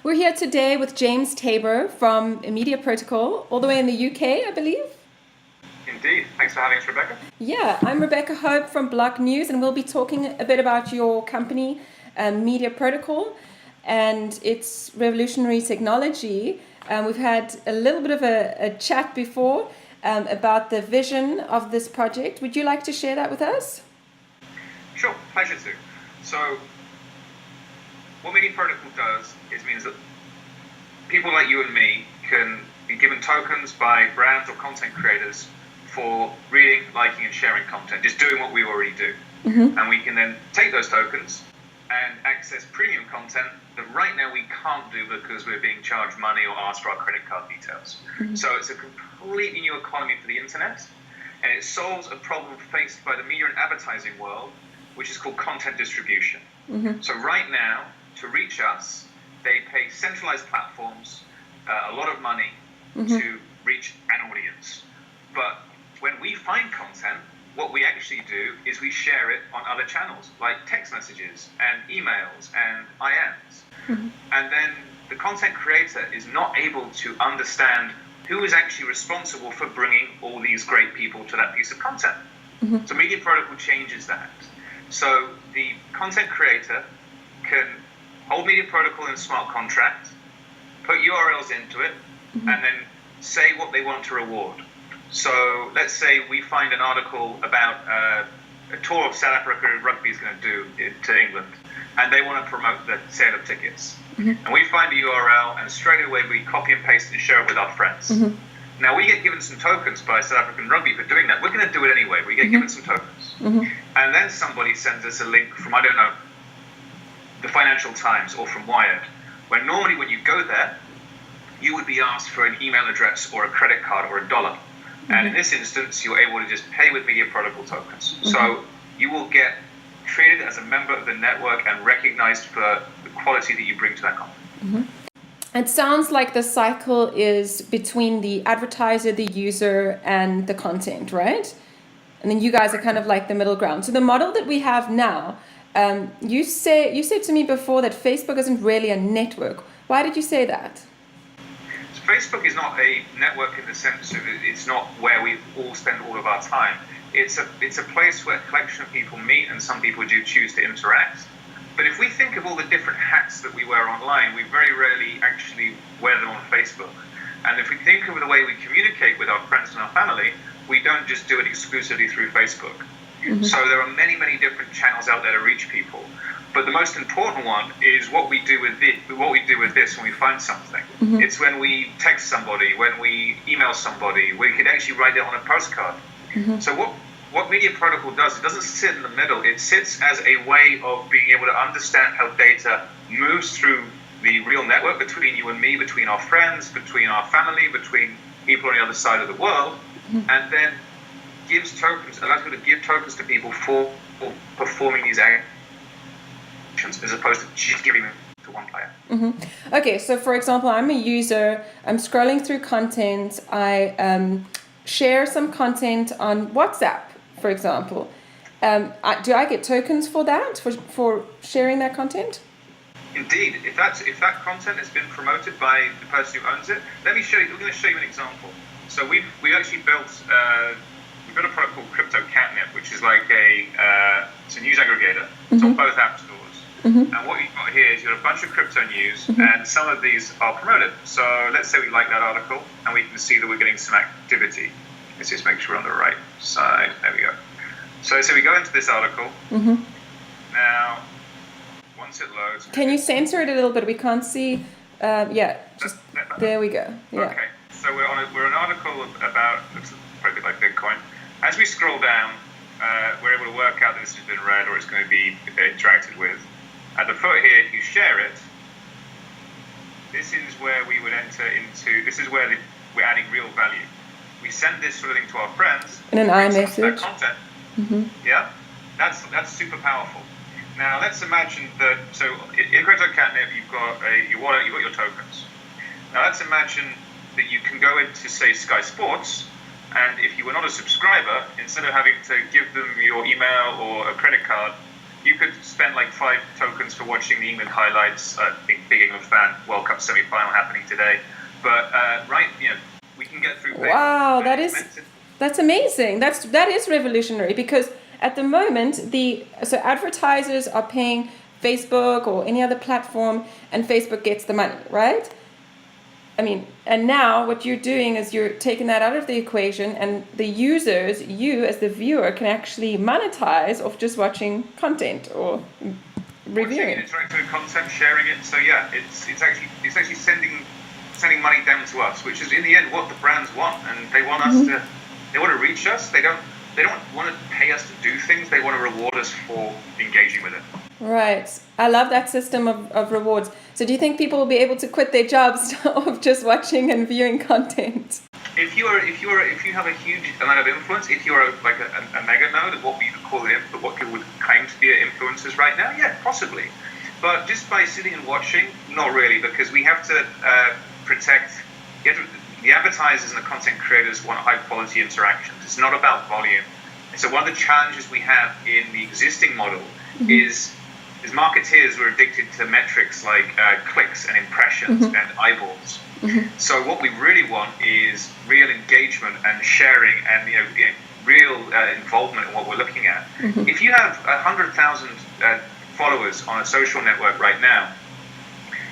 We're here today with James Tabor from Media Protocol, all the way in the UK, I believe. Indeed. Thanks for having us, Rebecca. Yeah, I'm Rebecca Hope from Block News, and we'll be talking a bit about your company, Media Protocol, and its revolutionary technology. We've had a little bit of a chat before about the vision of this project. Would you like to share that with us? Sure, pleasure to. So, what Media Protocol does is means that people like you and me can be given tokens by brands or content creators for reading, liking, and sharing content, just doing what we already do. And we can then take those tokens and access premium content that right now we can't do because we're being charged money or asked for our credit card details. So it's a completely new economy for the internet, and it solves a problem faced by the media and advertising world, which is called content distribution. So right now, to reach us, they pay centralized platforms a lot of money to reach an audience. But when we find content, what we actually do is we share it on other channels, like text messages and emails and IMs. And then the content creator is not able to understand who is actually responsible for bringing all these great people to that piece of content. So Media Protocol changes that. So the content creator can hold Media Protocol in a smart contract, put URLs into it, and then say what they want to reward. So let's say we find an article about a tour of South Africa rugby is going to do to England, and they want to promote the sale of tickets. And we find a URL, and straight away we copy and paste and share it with our friends. Now we get given some tokens by South African rugby for doing that. We're going to do it anyway. We get given some tokens. And then somebody sends us a link from, I don't know, the Financial Times or from Wired, where normally when you go there, you would be asked for an email address or a credit card or $1. And in this instance, you're able to just pay with Media Protocol tokens. So you will get treated as a member of the network and recognized for the quality that you bring to that content. It sounds like the cycle is between the advertiser, the user, and the content, right? And then you guys are kind of like the middle ground. So the model that we have now, you said to me before that Facebook isn't really a network. Why did you say that? Facebook is not a network in the sense of it's not where we all spend all of our time. It's a place where a collection of people meet, and some people do choose to interact. But if we think of all the different hats that we wear online, we very rarely actually wear them on Facebook. And if we think of the way we communicate with our friends and our family, we don't just do it exclusively through Facebook. So there are many, many different channels out there to reach people. But the most important one is what we do with this when we find something. It's when we text somebody, when we email somebody, we could actually write it on a postcard. So what Media Protocol does, it doesn't sit in the middle. It sits as a way of being able to understand how data moves through the real network between you and me, between our friends, between our family, between people on the other side of the world, and then gives tokens, allows people to give tokens to people for performing these actions, as opposed to just giving them to one player. Okay, so for example, I'm a user, I'm scrolling through content, I share some content on WhatsApp, for example. Do I get tokens for that, for sharing that content? Indeed, if that content has been promoted by the person who owns it, let me show you. We're going to show you an example. So we actually built a product called Crypto Catnip, which is like it's a news aggregator. It's on both app stores. And what you've got here is you've got a bunch of crypto news, and some of these are promoted. So let's say we like that article, and we can see that we're getting some activity. Let's just make sure we're on the right side. There we go. So we go into this article. Now, once it loads... Can you censor it a little bit? We can't see... there we go. Yeah. Okay, so we're an article about, looks probably like Bitcoin. As we scroll down, we're able to work out that this has been read or it's going to be interacted with. At the foot here, if you share it, this is where we would enter into, this is where we're adding real value. We send this sort of thing to our friends. In an iMessage. Content. Yeah, that's super powerful. Now let's imagine that, so in Crypto Catnip, you've got your wallet, you've got your tokens. Now let's imagine that you can go into, say, Sky Sports, and if you were not a subscriber, instead of having to give them your email or a credit card, you could spend like 5 tokens for watching the England highlights. Big England fan, World Cup semi-final happening today. But we can get through. Wow, that's amazing. That is revolutionary, because at the moment so advertisers are paying Facebook or any other platform, and Facebook gets the money, right? I mean, and now what you're doing is you're taking that out of the equation, and the users, you as the viewer, can actually monetize off just watching content or reviewing. Watching interactive content, sharing it. So yeah, it's actually sending money down to us, which is in the end what the brands want, and they want us they want to reach us. They don't want to pay us to do things. They want to reward us for engaging with it. Right. I love that system of rewards. So do you think people will be able to quit their jobs of just watching and viewing content? If you have a huge amount of influence, if you're like a mega node of what we would call what people would claim to be influencers right now, yeah, possibly. But just by sitting and watching, not really, because we have to protect. The advertisers and the content creators want high quality interactions. It's not about volume. And so one of the challenges we have in the existing model is marketeers were addicted to metrics like clicks and impressions and eyeballs. So what we really want is real engagement and sharing and real involvement in what we're looking at. If you have 100,000 followers on a social network right now,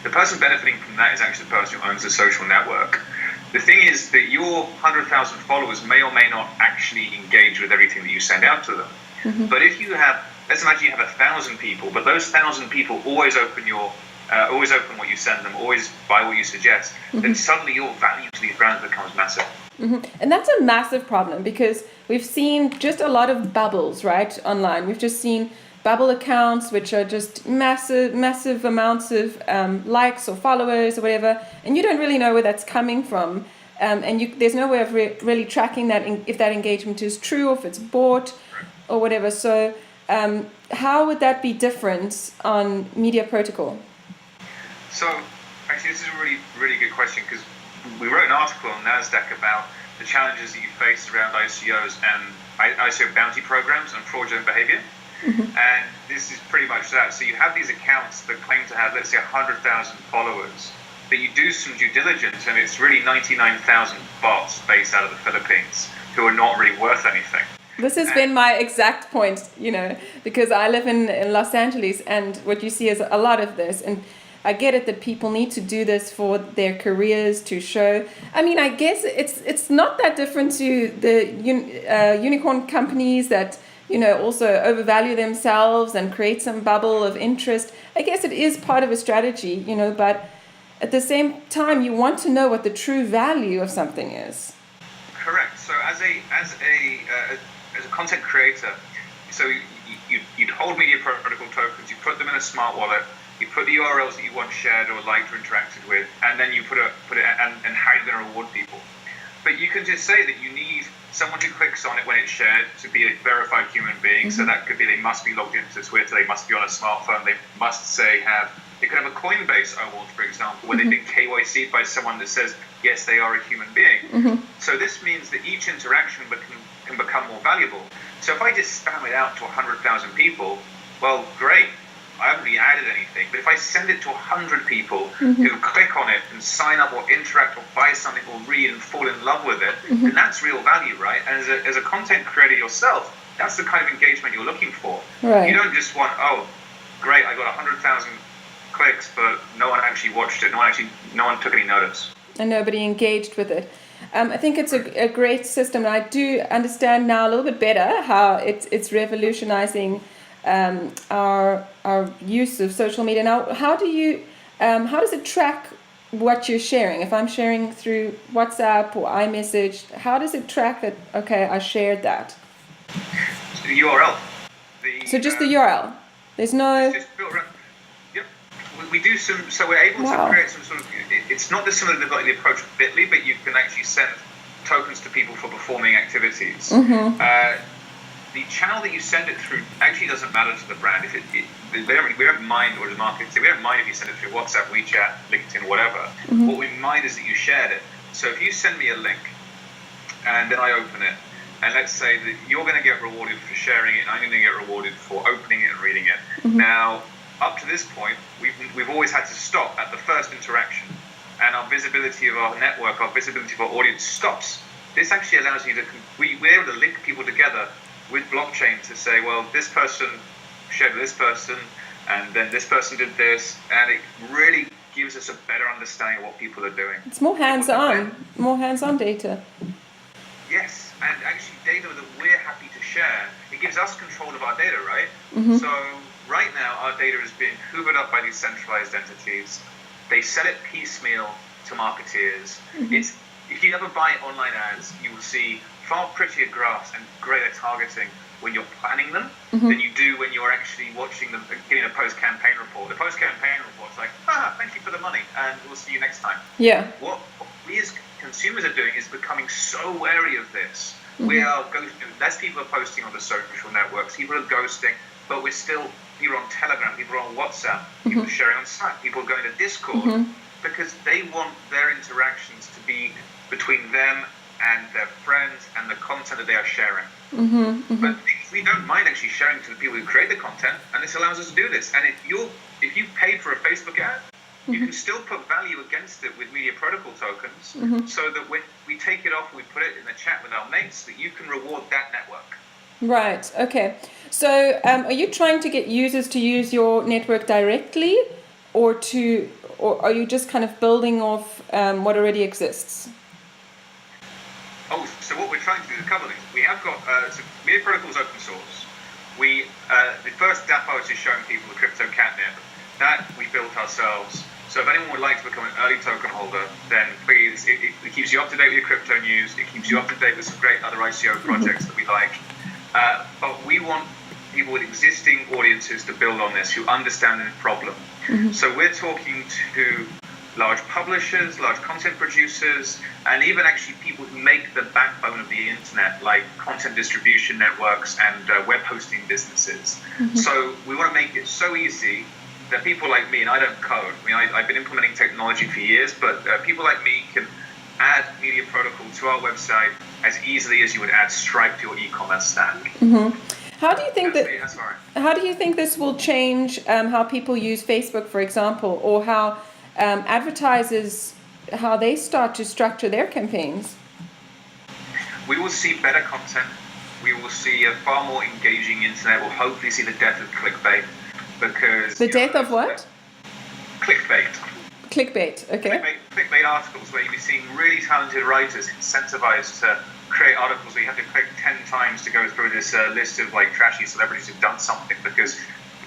the person benefiting from that is actually the person who owns the social network. The thing is that your 100,000 followers may or may not actually engage with everything that you send out to them. But if you have, let's imagine you have 1,000 people, but those 1,000 people always open what you send them, always buy what you suggest, then suddenly your value to these brands becomes massive. And that's a massive problem, because we've seen just a lot of bubbles, right, online. We've just seen bubble accounts, which are just massive amounts of likes or followers or whatever, and you don't really know where that's coming from. And there's no way of really tracking that, if that engagement is true, or if it's bought or whatever. So how would that be different on Media Protocol? So actually, this is a really, really good question, because we wrote an article on NASDAQ about the challenges that you face around ICOs and ICO bounty programs and fraudulent behavior. And this is pretty much that. So you have these accounts that claim to have, let's say, 100,000 followers, but you do some due diligence and it's really 99,000 bots based out of the Philippines who are not really worth anything. This has been my exact point, because I live in Los Angeles, and what you see is a lot of this. And I get it that people need to do this for their careers, to show. I mean, I guess it's not that different to the unicorn companies that also overvalue themselves and create some bubble of interest. I guess it is part of a strategy, but at the same time, you want to know what the true value of something is. Correct. So as a content creator, so you'd hold Media Protocol tokens, you put them in a smart wallet, you put the URLs that you want shared or liked or interacted with, and then you put it and how you're going to reward people. But you can just say that you need someone who clicks on it when it's shared to be a verified human being. So that could be they must be logged into Twitter, they must be on a smartphone, they must they could have a Coinbase award, for example, where they've been KYC'd by someone that says, yes, they are a human being. So this means that each interaction can become more valuable. So if I just spam it out to 100,000 people, well, great. I haven't really added anything, but if I send it to 100 people who click on it and sign up or interact or buy something or read and fall in love with it, then that's real value, right? And as a content creator yourself, that's the kind of engagement you're looking for. Right. You don't just want, oh, great, I got 100,000 clicks, but no one actually watched it. No one took any notice. And nobody engaged with it. I think it's a great system, and I do understand now a little bit better how it's revolutionizing our use of social media. Now, how does it track what you're sharing? If I'm sharing through WhatsApp or iMessage, how does it track that, okay, I shared that? So the URL. So just the URL? There's no... It's just built around. Yep. We do some, so we're able to create some sort of, it's not dissimilar to the approach of Bitly, but you can actually send tokens to people for performing activities. The channel that you send it through actually doesn't matter to the brand. We don't mind, or the market, we don't mind if you send it through WhatsApp, WeChat, LinkedIn, whatever. What we mind is that you shared it. So if you send me a link, and then I open it, and let's say that you're going to get rewarded for sharing it, and I'm going to get rewarded for opening it and reading it. Now, up to this point, we've always had to stop at the first interaction, and our visibility of our network, our visibility of our audience stops. This actually allows you to, we're able to link people together with blockchain to say, well, this person shared with this person, and then this person did this, and it really gives us a better understanding of what people are doing. It's more hands-on data. Yes, and actually data that we're happy to share. It gives us control of our data, right? So right now, our data is being hoovered up by these centralized entities. They sell it piecemeal to marketeers. If you ever buy online ads, you will see far prettier graphs and greater targeting when you're planning them than you do when you're actually watching them, getting a post-campaign report. The post-campaign report's like, thank you for the money, and we'll see you next time. Yeah. What we as consumers are doing is becoming so wary of this. We are ghosting. Less people are posting on the social networks. People are ghosting, but people are on Telegram, people are on WhatsApp, people are sharing on Slack, people are going to Discord because they want their interactions to be between them and their friends and the content that they are sharing. But we don't mind actually sharing to the people who create the content, and this allows us to do this. And if you paid for a Facebook ad, you can still put value against it with media protocol tokens, so that when we take it off, we put it in the chat with our mates, that you can reward that network. Right. Okay. So, are you trying to get users to use your network directly, or are you just kind of building off what already exists? Oh, so what we're trying to do is a couple of things. We have got so media protocol is open source. The first dApp I was just showing people, the crypto catnip, that we built ourselves. So if anyone would like to become an early token holder, then please, it keeps you up to date with your crypto news. It keeps you up to date with some great other ICO projects that we like. But we want people with existing audiences to build on this, who understand the problem. So we're talking to large publishers, large content producers, and even actually people who make the backbone of the internet, like content distribution networks and web hosting businesses. So we want to make it so easy that people like me, and I don't code, I've been implementing technology for years, but people like me can add media protocol to our website as easily as you would add Stripe to your e-commerce stack. How do you think this will change how people use Facebook, for example, or how advertisers, how they start to structure their campaigns? We will see better content. We will see a far more engaging internet. We'll hopefully see the death of clickbait, because the death of what? Clickbait. Clickbait. Okay. Clickbait articles where you'll be seeing really talented writers incentivized to create articles where you have to click 10 times to go through this list of like trashy celebrities who've done something, because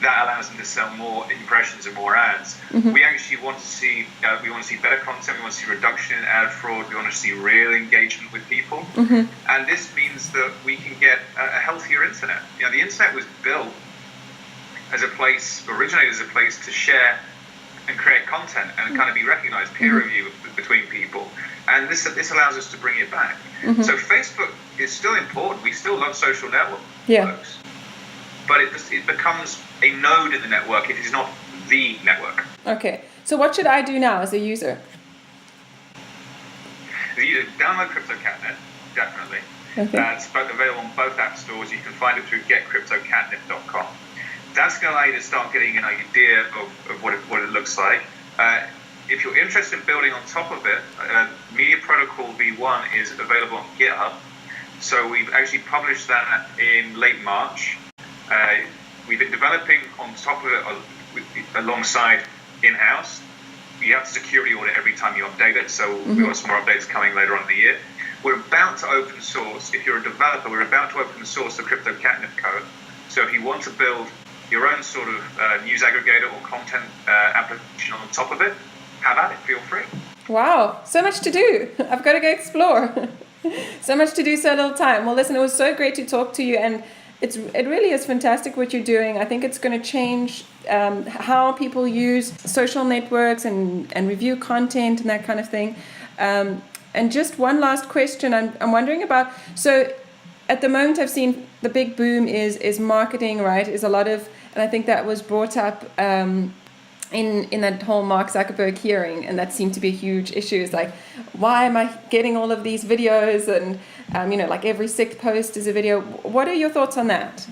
that allows them to sell more impressions and more ads. We actually want to see better content. We want to see reduction in ad fraud. We want to see real engagement with people, and this means that we can get a healthier internet. The internet was built originated as a place to share and create content and kind of be recognized, peer review between people. And this allows us to bring it back. So Facebook is still important. We still love social networks. But it becomes a node in the network. It is not the network. Okay. So what should I do now as a user? You download Crypto Catnip, definitely. Okay. It's available on both app stores. You can find it through getcryptocatnip.com. That's going to allow you to start getting an idea of what it looks like. If you're interested in building on top of it, Media Protocol V1 is available on GitHub. So we've actually published that in late March. We've been developing on top of it alongside in-house. You have to security audit every time you update it, so we've got some more updates coming later on in the year. We're about to open source. If you're a developer, we're about to open source the Crypto Catnip code. So if you want to build your own sort of news aggregator or content application on top of it, have at it, feel free. Wow, so much to do. I've got to go explore. So much to do, so little time. Well, listen, it was so great to talk to you, and it really is fantastic what you're doing. I think it's going to change how people use social networks and review content and that kind of thing. And just one last question I'm wondering about. So at the moment, I've seen the big boom is marketing, right? Is a lot of, and I think that was brought up in that whole Mark Zuckerberg hearing, and that seemed to be a huge issue. It's like, why am I getting all of these videos Like every sixth post is a video. What are your thoughts on that?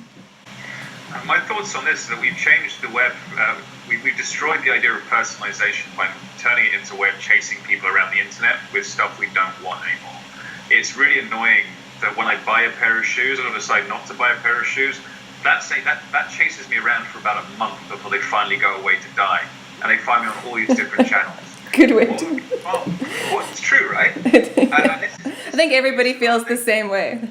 My thoughts on this is that we've changed the web. We've destroyed the idea of personalization by turning it into a way of chasing people around the internet with stuff we don't want anymore. It's really annoying that when I buy a pair of shoes or decide not to buy a pair of shoes, that chases me around for about a month before they finally go away to die, and they find me on all these different channels. Good way to. It's true, right? I think everybody feels the same way.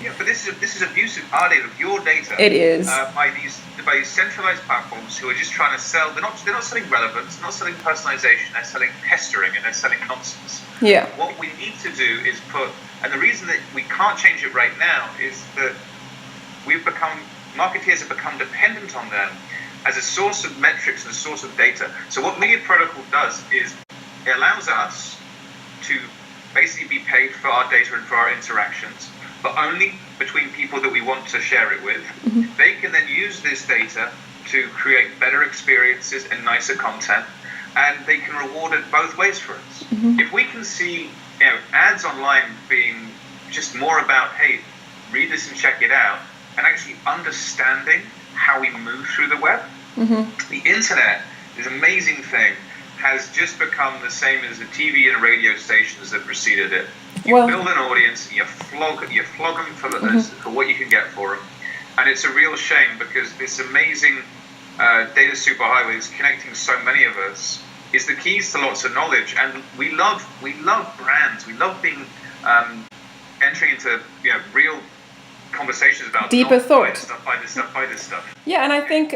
Yeah, but this is abusive data of your data. It is by these centralized platforms who are just trying to sell. They're not selling relevance. They're not selling personalization. They're selling pestering and they're selling nonsense. Yeah. What we need to do is and the reason that we can't change it right now is that marketeers have become dependent on them as a source of metrics and a source of data. So what Media Protocol does is it allows us to basically be paid for our data and for our interactions, but only between people that we want to share it with. Mm-hmm. They can then use this data to create better experiences and nicer content, and they can reward it both ways for us. Mm-hmm. If we can see ads online being just more about, hey, read this and check it out, and actually understanding how we move through the web. Mm-hmm. The internet, this amazing thing, has just become the same as the TV and radio stations that preceded it. You build an audience, and you flog them for what you can get for them, and it's a real shame because this amazing data superhighway is connecting so many of us. Is the keys to lots of knowledge, and we love brands. We love being entering into real conversations about deeper thought. Buy this stuff. Yeah, and I think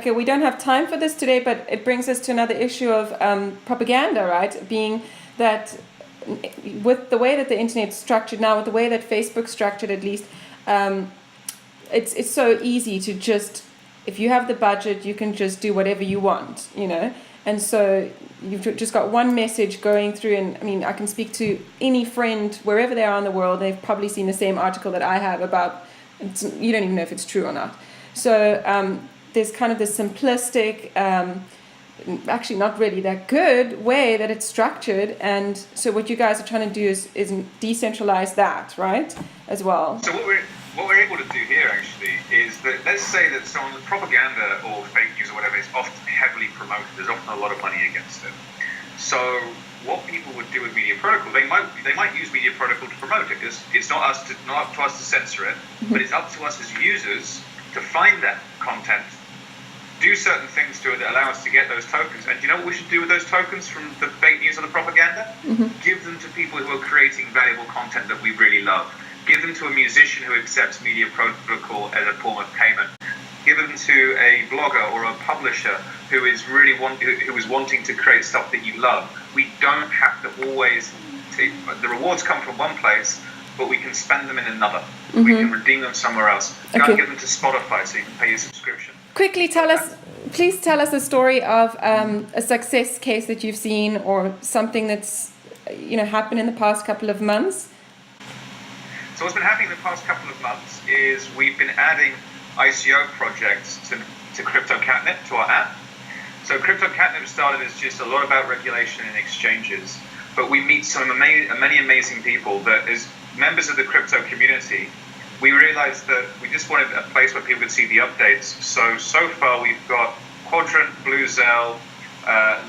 we don't have time for this today, but it brings us to another issue of propaganda, right? Being that with the way that the internet's structured now, with the way that Facebook's structured at least, it's so easy to just, if you have the budget, you can just do whatever you want, And so you've just got one message going through, and I mean, I can speak to any friend wherever they are in the world. They've probably seen the same article that I have about. You don't even know if it's true or not. So there's kind of this simplistic, actually not really that good way that it's structured. And so what you guys are trying to do is decentralize that, right, as well. So what we're able to do here actually is that, let's say that someone, propaganda or fake news or whatever is often heavily promoted. There's often a lot of money against it. So what people would do with Media Protocol, they might use Media Protocol to promote it. It's not up to us to censor it, but it's up to us as users to find that content, do certain things to it that allow us to get those tokens. And do you know what we should do with those tokens from the fake news or the propaganda? Mm-hmm. Give them to people who are creating valuable content that we really love. Give them to a musician who accepts Media Protocol as a form of payment. Give them to a blogger or a publisher who is really wanting to create stuff that you love. We don't have to always the rewards come from one place, but we can spend them in another. Mm-hmm. We can redeem them somewhere else. Go give them to Spotify so you can pay your subscription. Quickly please tell us a story of a success case that you've seen, or something that's happened in the past couple of months. So what's been happening in the past couple of months is we've been adding ICO projects to Crypto Catnip, to our app. So Crypto Catnip started as just a lot about regulation and exchanges, but we meet many amazing people that, as members of the crypto community, we realized that we just wanted a place where people could see the updates. So far we've got Quadrant, Bluezell,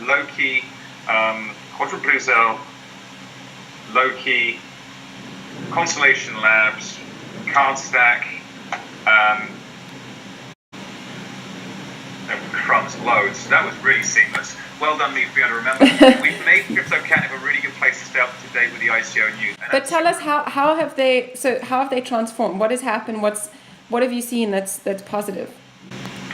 Loki, Quadrant, Bluezell, Loki, Constellation Labs, CardStack, crumbs, loads. That was really seamless. Well done, me, for being able to remember. We've made Crypto Catnip a really good place to stay up to date with the ICO news. But tell us how have they transformed? What has happened? What have you seen that's positive?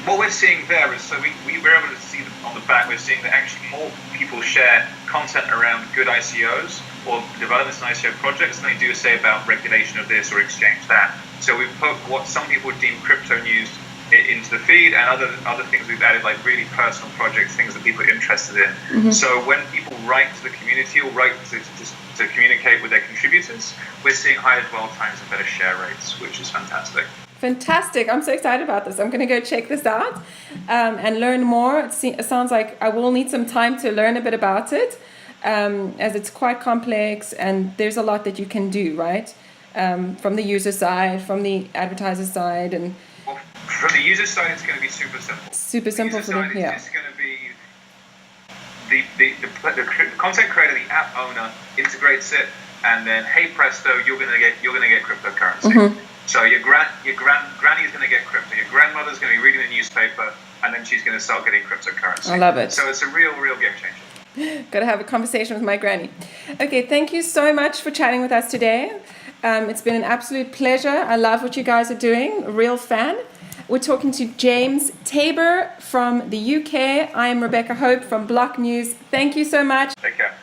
What we're seeing there is, so we were able to see on the back, we're seeing that actually more people share content around good ICOs or developments in ICO projects than they do say about regulation of this or exchange that. So we've put what some people would deem crypto news into the feed, and other things we've added, like really personal projects, things that people are interested in. Mm-hmm. So when people write to the community or write to communicate with their contributors, we're seeing higher dwell times and better share rates, which is fantastic. Fantastic. I'm so excited about this. I'm going to go check this out and learn more. It sounds like I will need some time to learn a bit about it. as it's quite complex and there's a lot that you can do, right? From the user side, from the advertiser side, and Well, from the user side, it's going to be super simple. super simple for them. Yeah. It's just going to be the content creator, the app owner integrates it, and then hey presto, you're gonna get cryptocurrency. Mm-hmm. So your granny is gonna get crypto. Your grandmother's gonna be reading the newspaper, and then she's gonna start getting cryptocurrency. I love it. So it's a real game changer. Got to have a conversation with my granny. Okay, thank you so much for chatting with us today. It's been an absolute pleasure. I love what you guys are doing. A real fan. We're talking to James Tabor from the UK. I am Rebecca Hope from Block News. Thank you so much. Take care.